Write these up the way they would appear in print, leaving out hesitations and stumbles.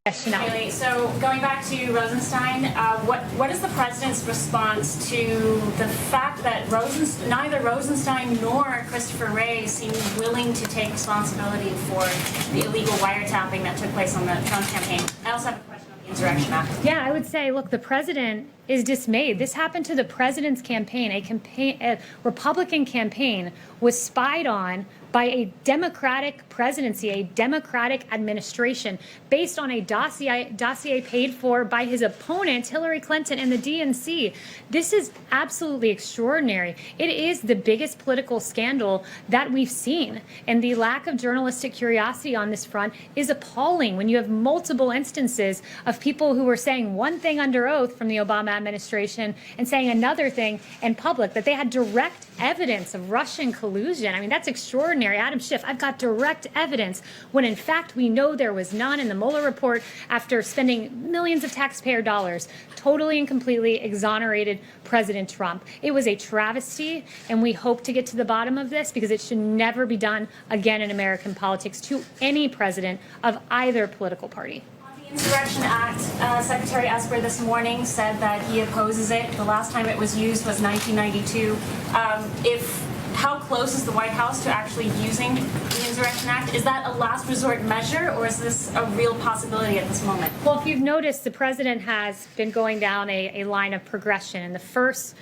Yes, Chanel. Really, so going back to Rosenstein, what is the president's response to the fact that neither Rosenstein nor Christopher Wray seem willing to take responsibility for the illegal wiretapping that took place on the Trump campaign? I also have a question on the Insurrection Act. Yeah, I would say, look, the president is dismayed. This happened to the president's campaign. A Republican campaign was spied on by a Democratic presidency, a Democratic administration, based on a dossier paid for by his opponent, Hillary Clinton, and the DNC. This is absolutely extraordinary. It is the biggest political scandal that we've seen, and the lack of journalistic curiosity on this front is appalling when you have multiple instances of people who were saying one thing under oath from the Obama administration and saying another thing in public, that they had direct evidence of Russian collusion. I mean, that's extraordinary. Adam Schiff, I've got direct evidence, when in fact we know there was none. In the Mueller report, after spending millions of taxpayer dollars, totally and completely exonerated President Trump. It was a travesty, and we hope to get to the bottom of this, because it should never be done again in American politics to any president of either political party. Insurrection Act, Secretary Esper this morning said that he opposes it. The last time it was used was 1992. How close is the White House to actually using the Insurrection Act? Is that a last resort measure, or is this a real possibility at this moment? Well, if you've noticed, the president has been going down a line of progression, and the first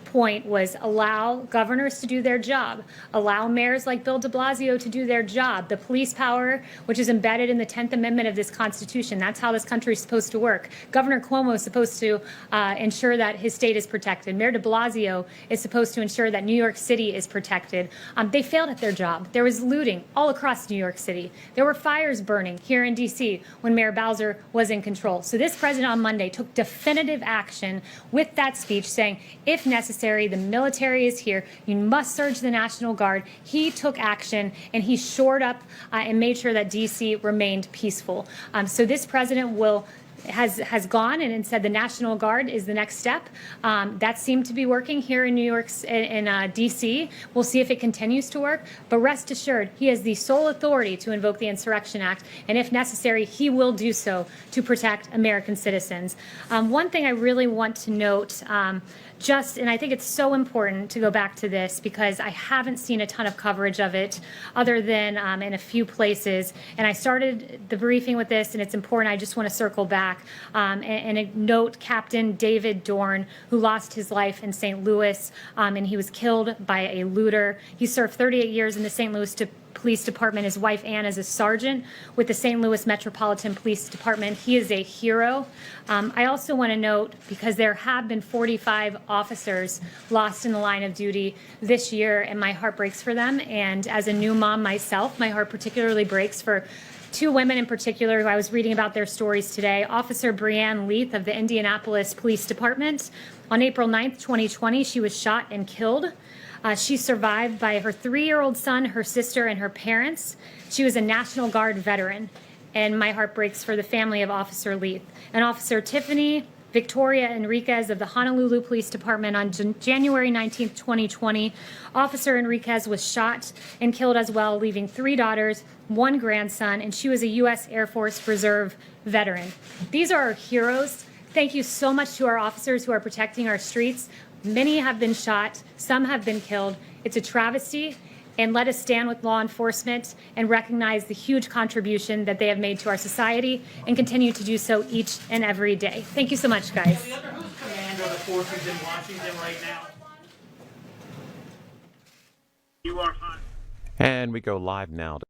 point was allow governors to do their job, allow mayors like Bill de Blasio to do their job, the police power, which is embedded in the 10th Amendment of this Constitution. That's how this country is supposed to work. Governor Cuomo is supposed to ensure that his state is protected. Mayor de Blasio is supposed to ensure that New York City is protected. They failed at their job. There was looting all across New York City. There were fires burning here in D.C. when Mayor Bowser was in control. So this president on Monday took definitive action with that speech, saying, if necessary, the military is here. You must surge the National Guard. He took action, and he shored up and made sure that D.C. remained peaceful. So this president has gone and said the National Guard is the next step. That seemed to be working here in New York, in D.C. We'll see if it continues to work. But rest assured, he has the sole authority to invoke the Insurrection Act, and if necessary, he will do so to protect American citizens. One thing I really want to note, and I think it's so important to go back to this, because I haven't seen a ton of coverage of it other than in a few places. And I started the briefing with this, and it's important. I just want to circle back and note Captain David Dorn, who lost his life in St. Louis, and he was killed by a looter. He served 38 years in the St. Louis Police Department. His wife, Ann, is a sergeant with the St. Louis Metropolitan Police Department. He is a hero. I also want to note, because there have been 45 officers lost in the line of duty this year, and my heart breaks for them. And as a new mom myself, my heart particularly breaks for two women in particular who I was reading about their stories today. Officer Breanne Leath of the Indianapolis Police Department. On April 9th, 2020, she was shot and killed. She survived by her 3-year-old son, her sister, and her parents. She was a National Guard veteran, and my heart breaks for the family of Officer Leath. And Officer Tiffany Victoria Enriquez of the Honolulu Police Department on January 19th, 2020. Officer Enriquez was shot and killed as well, leaving 3 daughters, 1 grandson, and she was a U.S. Air Force Reserve veteran. These are our heroes. Thank you so much to our officers who are protecting our streets. Many have been shot, some have been killed. It's a travesty, and let us stand with law enforcement and recognize the huge contribution that they have made to our society, and continue to do so each and every day. Thank you so much, guys. Who's command of the forces in Washington right now? You are on. And we go live now to